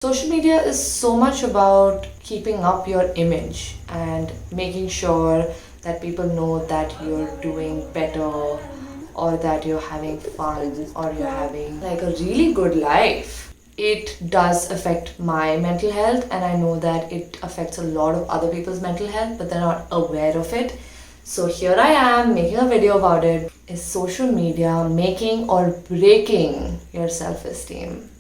Social media is so much about keeping up your image and making sure that people know that you're doing better or that you're having fun or you're having like a really good life. It does affect my mental health, and I know that it affects a lot of other people's mental health, but they're not aware of it. So here I am making a video about it. Is social media making or breaking your self-esteem?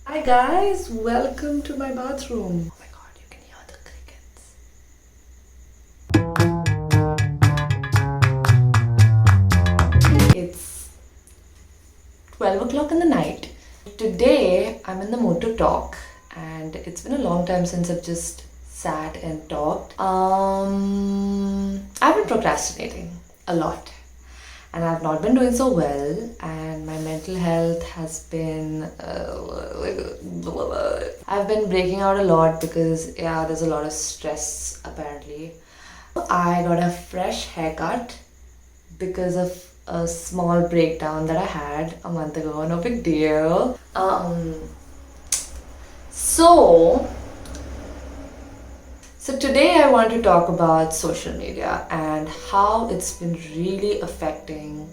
Hi guys, welcome to my bathroom. Oh my god, you can hear the crickets. It's 12 o'clock in the night. Today I'm in the mood to talk, and it's been a long time since I've just sat and talked. I've been procrastinating a lot, and I've not been doing so well, and my mental health has been I've been breaking out a lot because there's a lot of stress apparently. I got a fresh haircut because of a small breakdown that I had a month ago. No big deal. So today I want to talk about social media and how it's been really affecting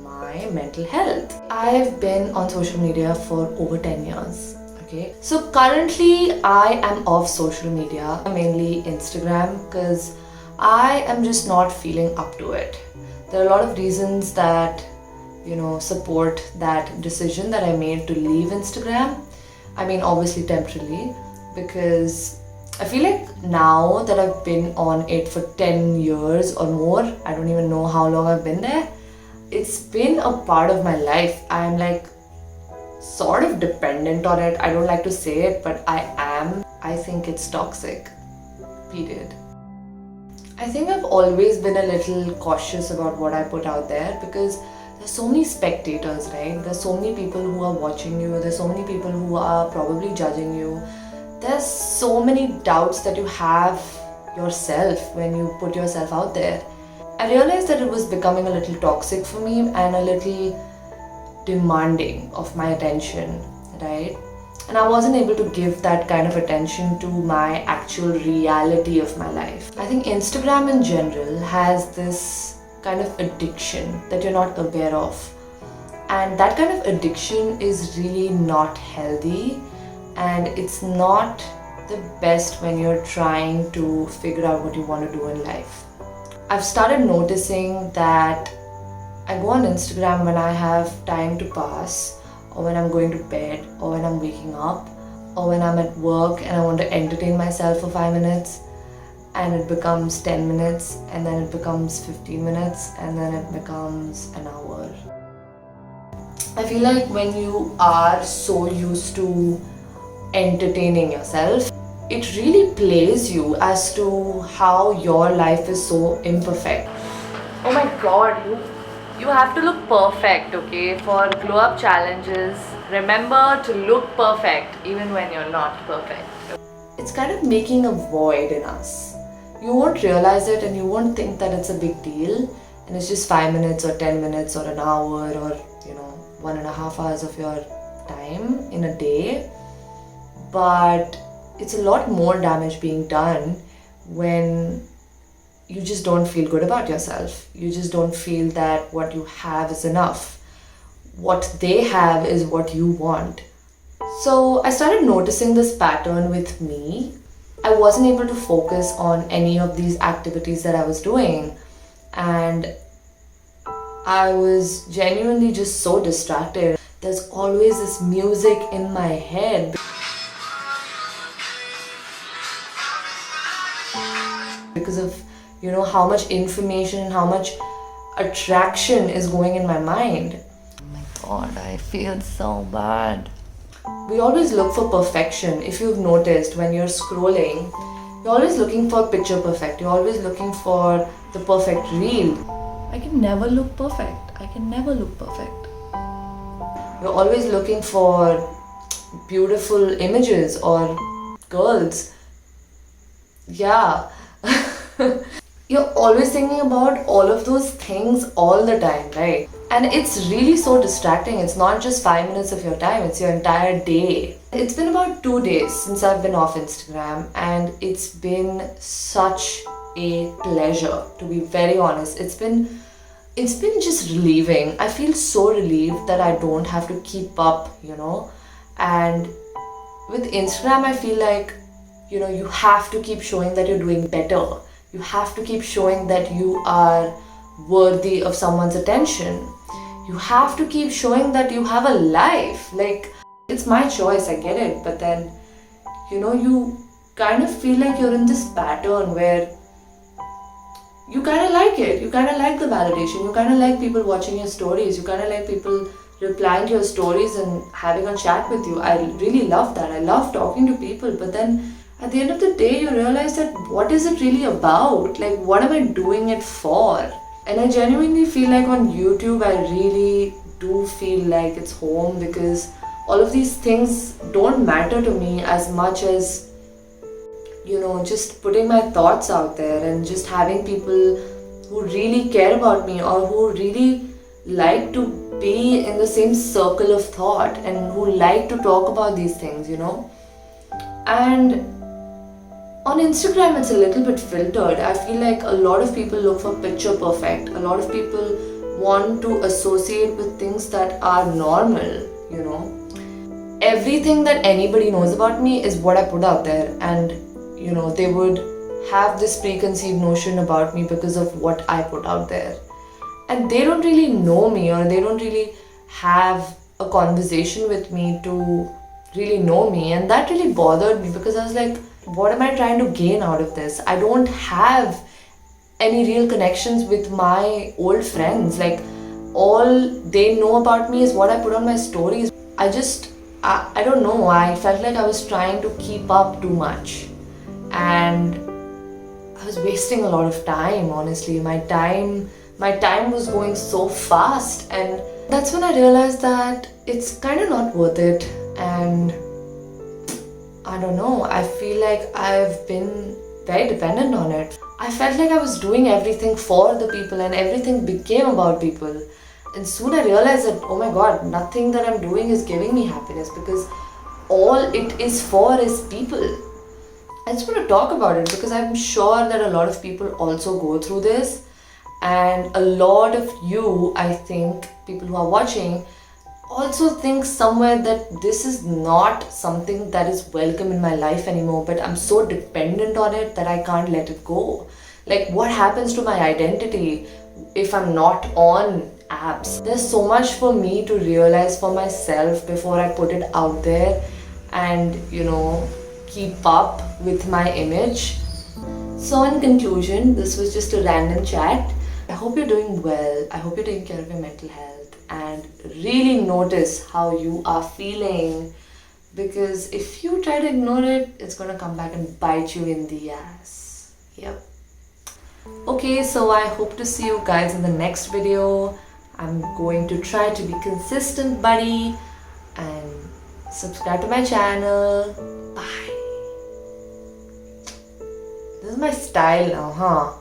my mental health. I have been on social media for over 10 years. Okay. So currently I am off social media, mainly Instagram, because I am just not feeling up to it. There are a lot of reasons that support that decision that I made to leave Instagram. I mean, obviously temporarily, because I feel like now that I've been on it for 10 years or more, I don't even know how long I've been there, it's been a part of my life. I'm like sort of dependent on it. I don't like to say it, but I am. I think it's toxic. Period. I think I've always been a little cautious about what I put out there because there's so many spectators, right? There's so many people who are watching you. There's so many people who are probably judging you. There's so many doubts that you have yourself when you put yourself out there. I realized that it was becoming a little toxic for me and a little demanding of my attention, right? And I wasn't able to give that kind of attention to my actual reality of my life. I think Instagram in general has this kind of addiction that you're not aware of. And that kind of addiction is really not healthy, and it's not the best when you're trying to figure out what you want to do in life. I've started noticing that I go on Instagram when I have time to pass, or when I'm going to bed, or when I'm waking up, or when I'm at work and I want to entertain myself for 5 minutes, and it becomes 10 minutes, and then it becomes 15 minutes, and then it becomes an hour. I feel like when you are so used to entertaining yourself, it really plays you as to how your life is so imperfect. Oh my god, you have to look perfect, okay? For glow up challenges, remember to look perfect even when you're not perfect. It's kind of making a void in us. You won't realize it and you won't think that it's a big deal, and it's just 5 minutes or 10 minutes or an hour or 1.5 hours of your time in a day. But it's a lot more damage being done when you just don't feel good about yourself. You just don't feel that what you have is enough. What they have is what you want. So I started noticing this pattern with me. I wasn't able to focus on any of these activities that I was doing, and I was genuinely just so distracted. There's always this music in my head because of how much information and how much attraction is going in my mind. Oh my god, I feel so bad. We always look for perfection. If you've noticed, when you're scrolling, you're always looking for picture perfect. You're always looking for the perfect reel. I can never look perfect. I can never look perfect. You're always looking for beautiful images or girls. Yeah. You're always thinking about all of those things all the time, right? And it's really so distracting. It's not just 5 minutes of your time, it's your entire day. It's been about 2 days since I've been off Instagram, and it's been such a pleasure, to be very honest. It's been just relieving. I feel so relieved that I don't have to keep up, And with Instagram, I feel like, you have to keep showing that you're doing better. You have to keep showing that you are worthy of someone's attention. You have to keep showing that you have a life. Like, it's my choice, I get it. But then, you kind of feel like you're in this pattern where you kind of like it. You kind of like the validation. You kind of like people watching your stories. You kind of like people replying to your stories and having a chat with you. I really love that. I love talking to people. But then at the end of the day, you realize that what is it really about? Like, what am I doing it for? And I genuinely feel like on YouTube, I really do feel like it's home, because all of these things don't matter to me as much as, just putting my thoughts out there and just having people who really care about me or who really like to be in the same circle of thought and who like to talk about these things, And on Instagram, it's a little bit filtered. I feel like a lot of people look for picture perfect. A lot of people want to associate with things that are normal, Everything that anybody knows about me is what I put out there, and they would have this preconceived notion about me because of what I put out there. And they don't really know me, or they don't really have a conversation with me to really know me. And that really bothered me, because I was like, what am I trying to gain out of this? I don't have any real connections with my old friends. Like, all they know about me is what I put on my stories. I don't know, I felt like I was trying to keep up too much, and I was wasting a lot of time, honestly. My time was going so fast, and that's when I realized that it's kind of not worth it. And I don't know, I feel like I've been very dependent on it. I felt like I was doing everything for the people, and everything became about people. And soon I realized that, oh my god, nothing that I'm doing is giving me happiness, because all it is for is people. I just want to talk about it because I'm sure that a lot of people also go through this, and a lot of you, I think, people who are watching, also think somewhere that this is not something that is welcome in my life anymore, but I'm so dependent on it that I can't let it go. Like, what happens to my identity if I'm not on apps? There's so much for me to realize for myself before I put it out there and, keep up with my image. So in conclusion, this was just a random chat. I hope you're doing well. I hope you're taking care of your mental health and really notice how you are feeling, because if you try to ignore it, it's gonna come back and bite you in the ass. Yep. Okay, so I hope to see you guys in the next video. I'm going to try to be consistent, buddy, and subscribe to my channel. Bye. This is my style now, huh?